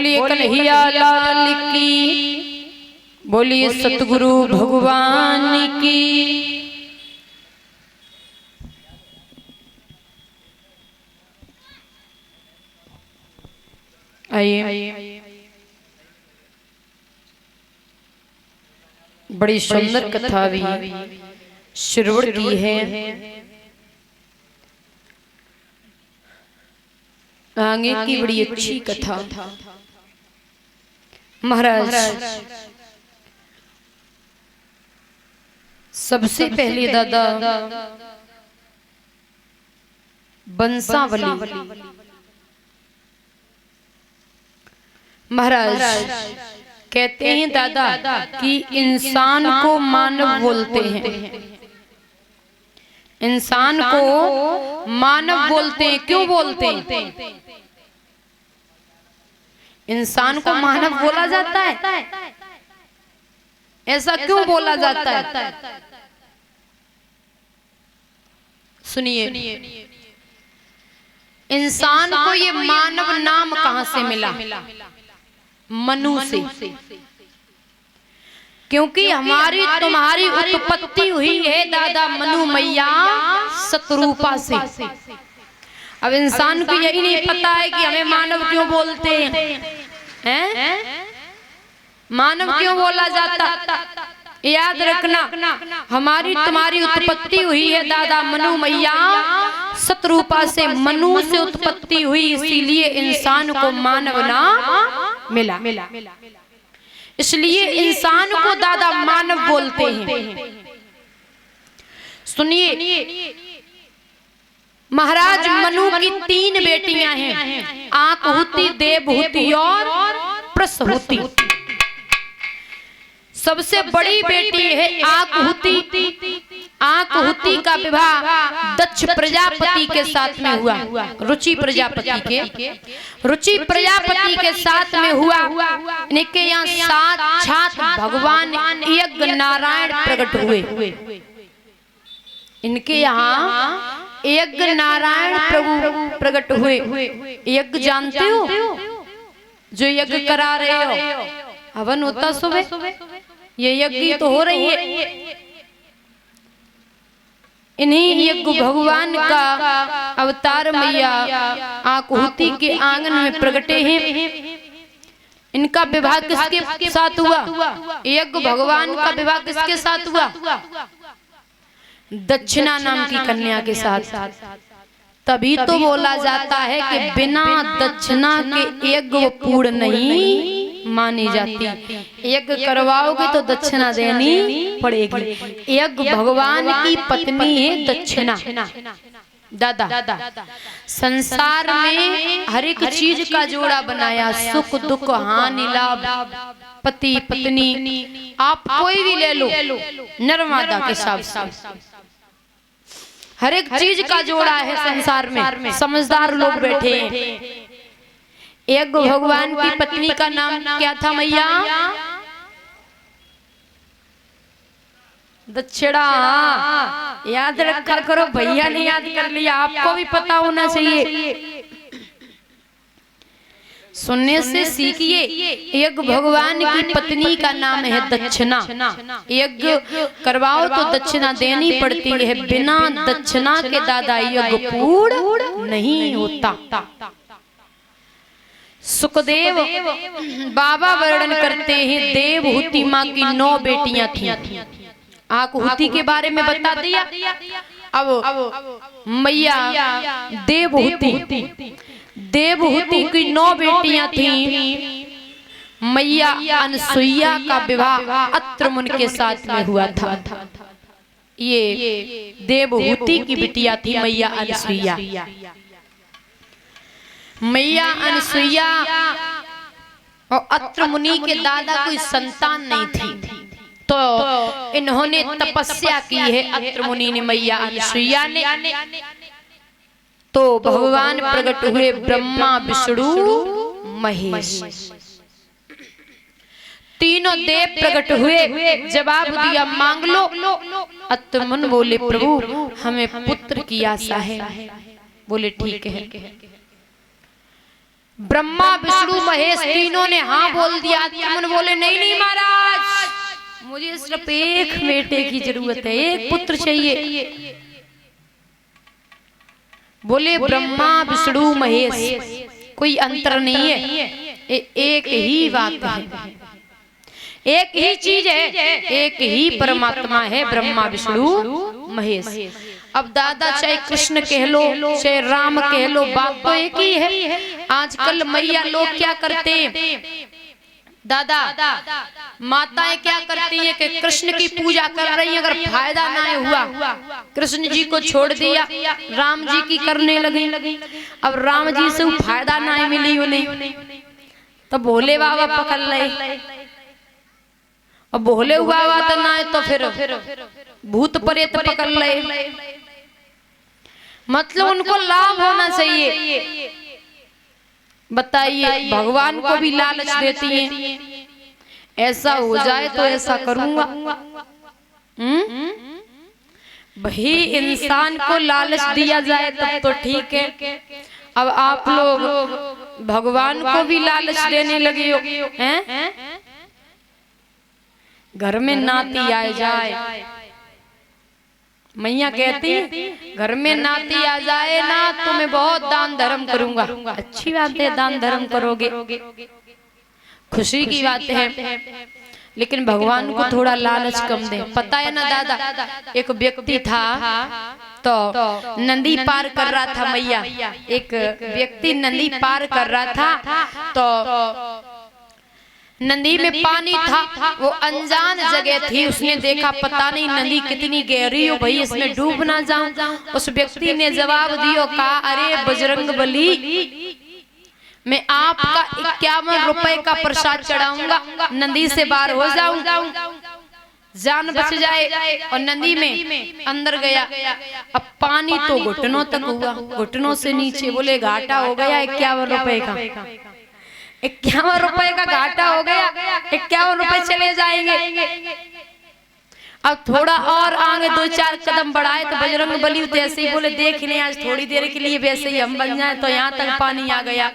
बोलिए कन्हैया लाल की, बोलिए सतगुरु भगवान की। आइए, बड़ी सुंदर कथा भी श्रवण की है। आगे की बड़ी अच्छी कथा। महाराज सबसे पहले दादा बंसावली महाराज कहते हैं दादा कि इंसान को मानव बोलते हैं। इंसान को मानव बोलते हैं। क्यों बोलते हैं? इंसान को मानव बोला जाता है, ऐसा क्यों बोला जाता है? सुनिए, इंसान को ये मानव नाम कहां से मिला? मनु से। क्योंकि हमारी तुम्हारी उत्पत्ति हुई है दादा मनु मैया सतरूपा से। अब इंसान को यही नहीं पता है कि हमें मानव क्यों बोलते हैं? मानव क्यों बोला जाता? याद रखना, हमारी तुम्हारी उत्पत्ति हुई है दादा मनु मैया सतरूपा से। मनु से उत्पत्ति हुई, इसीलिए इंसान को मानव नाम मिला। इसलिए इंसान को दादा मानव बोलते हैं। सुनिए महाराज, मनु की 3 बेटियां हैं, आकहुति, देवहुति और प्रसूति। सबसे बड़ी बेटी है आकहुति। आकहुति का विवाह दक्ष प्रजापति के साथ में हुआ। रुचि प्रजापति के साथ में हुआ। इनके यहाँ साक्षात भगवान यज्ञ नारायण प्रकट हुए। इनके यहाँ यज्ञ नारायण प्रभु प्रकट हुए। यज्ञ जानते हो? जो यज्ञ करा रहे हो, हवन होता सुबह, ये यज्ञ तो हो रही है। इन्हीं यज्ञ भगवान का अवतार मैया आकहुति के आंगन में प्रगटे हैं। इनका विवाह किसके साथ हुआ? यज्ञ भगवान का विवाह किसके साथ हुआ? दक्षिणा नाम की कन्या के साथ। तभी तो बोला जाता है कि बिना दक्षिणा के यज्ञ पूर्ण नहीं मानी जाती। यज्ञ करवाओगे तो दक्षिणा देनी पड़ेगी। यज्ञ भगवान की पत्नी है दक्षिणा। दादा संसार में हर एक चीज का जोड़ा बनाया, सुख दुख हानि लाभ, पति पत्नी, आप कोई भी ले लो, नर्मदा के हिसाब से हर एक चीज का जोड़ा है संसार में। समझदार लोग बैठे हैं। एक भगवान की पत्नी का नाम क्या था मैया? दक्षिणा। याद रखा करो, भैया ने याद कर लिया, आपको भी पता होना चाहिए। सुनने से सीखिए। यज्ञ भगवान की पत्नी का नाम है दक्षिणा। यज्ञ करवाओ तो दक्षिणा देनी पड़ती है। बिना दक्षिणा के दादा यज्ञ पूर्ण नहीं होता। सुखदेव बाबा वर्णन करते हैं, देवहुति माँ की 9 बेटियां थी। आकहुति के बारे में बता दिया। अब मैया देवहुति की 9 बेटियां थी। मैया अनसुईया का विवाह अत्र मुनि के साथ में हुआ था। ये देवहुति की बिटिया थी मैया अनसुईया। मैया अनसुईया और अत्र मुनि के दादा कोई संतान नहीं थी, तो इन्होंने तपस्या की है अत्र मुनि ने, मैया अनसुईया ने। तो भगवान प्रकट हुए ब्रह्मा विष्णु महेश। तीनों देव प्रकट हुए। जवाब दिया मांग लो। अत्र मुनि बोले प्रभु हमें पुत्र की आशा है। बोले ठीक है। ब्रह्मा विष्णु महेश तीनों ने हाँ बोल दिया। आदित्य बोले नहीं नहीं महाराज, मुझे सिर्फ एक बेटे की जरूरत है, एक पुत्र चाहिए। बोले ब्रह्मा विष्णु महेश कोई अंतर नहीं है, एक ही बात है, एक ही चीज है, एक ही परमात्मा है ब्रह्मा विष्णु महेश। अब दादा चाहे कृष्ण कह लो चाहे राम कह लो, बात तो एक ही है। आजकल मैया लोग क्या करते हैं दादा, माताएं क्या करती हैं कि कृष्ण की पूजा कर रही हैं, अगर फायदा ना हुआ कृष्ण जी को छोड़ दिया, राम जी की करने लगी। अब राम जी से फायदा ना मिली उन्हें तो भोले बाबा पकड़ ले, और भोले बाबा तो ना तो फिर भूत प्रेत पकड़ ले। मतलब उनको लाभ होना चाहिए। बताइए, भगवान को भी लालच देती हैं, ऐसा हो जाए तो ऐसा करूंगा। भाई इंसान को लालच दिया जाए तब तो ठीक है। अब आप लोग भगवान को भी लालच देने लगे हो हैं? घर में नाती आ जाए, मैया कहती घर में नाती आ जाए ना तो मैं बहुत दान धर्म करूंगा। अच्छी बात है, दान धर्म करोगे, खुशी की बात है, लेकिन भगवान को थोड़ा लालच कम दे। पता है ना दादा, एक व्यक्ति था तो नदी पार कर रहा था मैया, एक व्यक्ति नदी पार कर रहा था तो नदी में पानी था, वो अनजान जगह थी, उसने देखा पता नहीं नदी कितनी गहरी हो भाई, इसमें डूब ना जाऊं। उस व्यक्ति ने जवाब दिया, कहा अरे बजरंग बली, मैं आपका 51 रुपए का प्रसाद चढ़ाऊंगा, नदी से बाहर हो जाऊं, जान बच जाए। और नदी में अंदर गया, अब पानी तो घुटनों तक हुआ, घुटनों से नीचे। बोले घाटा हो गया 51 रुपए का, 51 रुपए का घाटा हो गया, 51 रुपए चले जाएंगे। अब थोड़ा और आगे 2-4 कदम बढ़ाए तो बजरंग बली तो ऐसे ही बोले देख लें आज थोड़ी देर के लिए वैसे ही हम बन जाए। तो यहाँ तक पानी आ गया।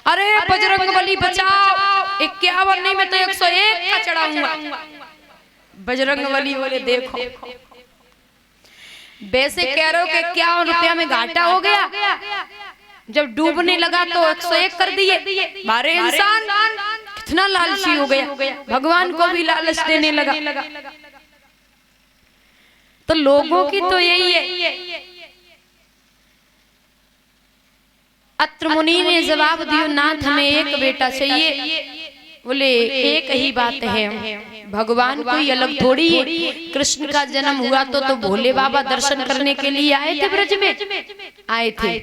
अरे बजरंग बली बचाओ, 51 नहीं मैं तो 101 का चढ़ाऊंगा। बजरंग बली बोले देखो वैसे कह रहे हो कि 51 रुपया में घाटा हो गया, जब डूबने लगा तो 101 कर दिए। बारे इंसान कितना लालची हो गया, भगवान को भी लालच देने लगा। तो लोगों की तो यही है। अत्र मुनि ने जवाब दिया, नाथ हमें एक बेटा चाहिए। बोले एक ही बात है, भगवान कोई अलग थोड़ी है। कृष्ण का जन्म हुआ तो भोले बाबा दर्शन करने के लिए आए थे, ब्रज में आए थे।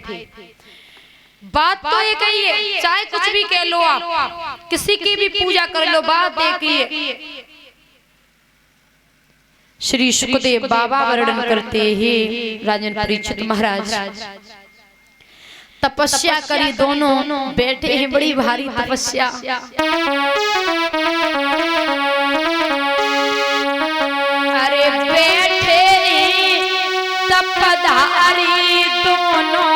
बात तो एक ही है, चाहे कुछ भी कह लो आप, किसी की भी पूजा कर लो, बात एक ही है। श्री सुखदेव बाबा वर्णन करते हैं, राजन परीक्षित महाराज तपस्या करी, दोनों बैठे हैं, बड़ी भारी तपस्या। अरे बैठे तपधारी दोनों,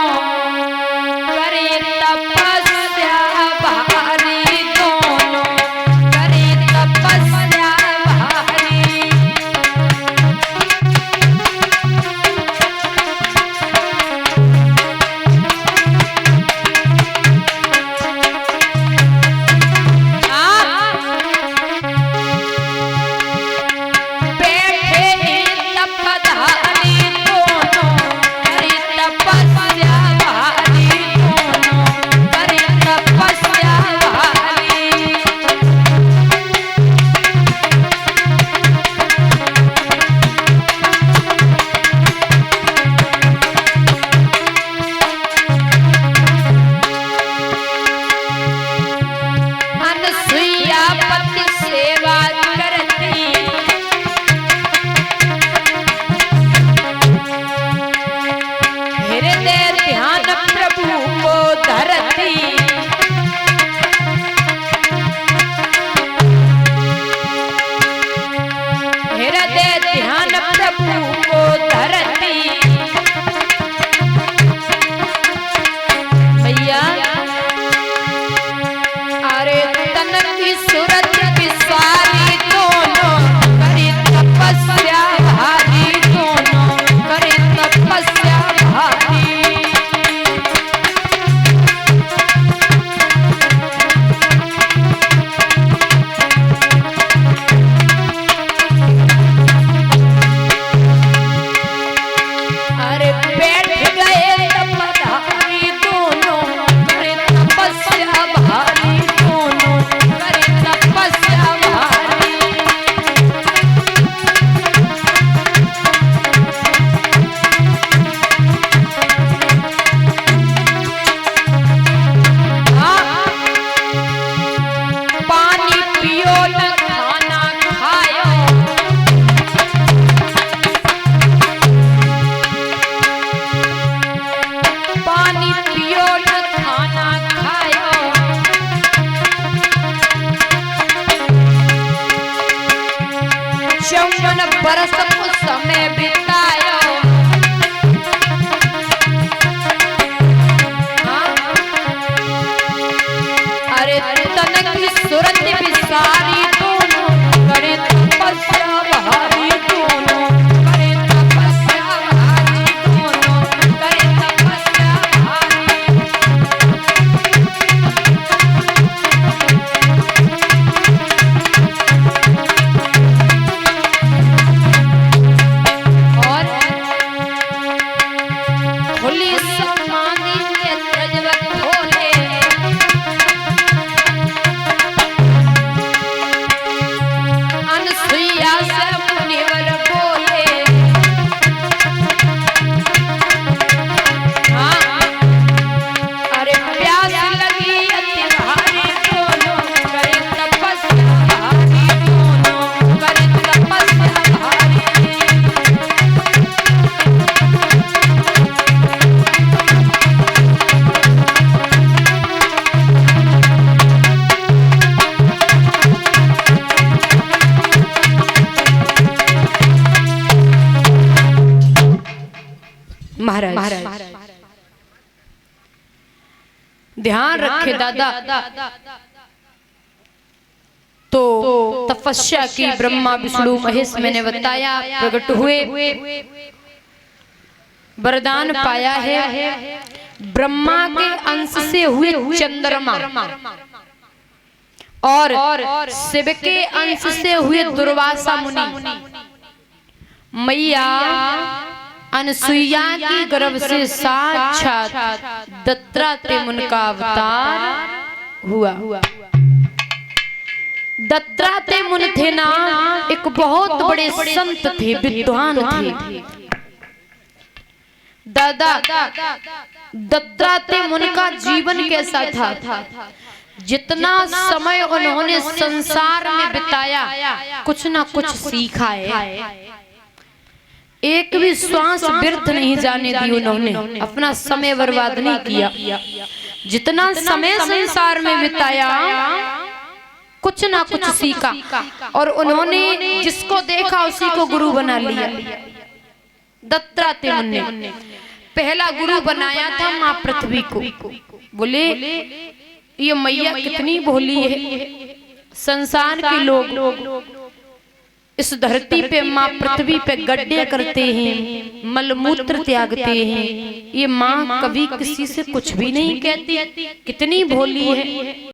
54 बरस को समय बितायो। अरे तन की सूरत बिसारी दोनों करे तपस्या भारी दोनों करे तपस्या भारी दोनों करे तपस्या भारी। और खुली समाधि नेत्र जब खोले अनसुईया से मुनिवर बोले। हाँ अरे प्यास लगी अति भारी दोनों करे तपस्या भारी दोनों करे तपस्या भारी। महाराज ध्यान रखे दादा, तो तपस्या की ब्रह्मा विष्णु महेश मैंने बताया प्रकट हुए, वरदान पाया है। ब्रह्मा के अंश से हुए चंद्रमा और शिव के अंश से हुए दुर्वासा मुनि मैया अनसुईया की गर्भ से साक्षात दत्तात्रेय मुनि का अवतार हुआ। दत्तात्रेय मुनि थे ना, एक बहुत बड़े संत थे, विद्वान थे। दादा दत्तात्रेय मुनि का जीवन कैसा था? जितना समय उन्होंने संसार में बिताया कुछ ना कुछ सीखा है। एक भी श्वास व्यर्थ नहीं जाने दी उन्होंने, अपना समय बर्बाद नहीं किया। जितना समय संसार में बिताया कुछ ना कुछ सीखा, और उन्होंने जिसको देखा उसी को गुरु बना लिया। दत्तात्रेय मुनि ने पहला गुरु बनाया था माँ पृथ्वी को। बोले ये मैया कितनी भोली है, संसार के लोग इस धरती पे माँ पृथ्वी पे गड्ढे करते हैं, मलमूत्र त्यागते हैं, ये माँ कभी किसी से कुछ भी नहीं कहती, कितनी भोली है।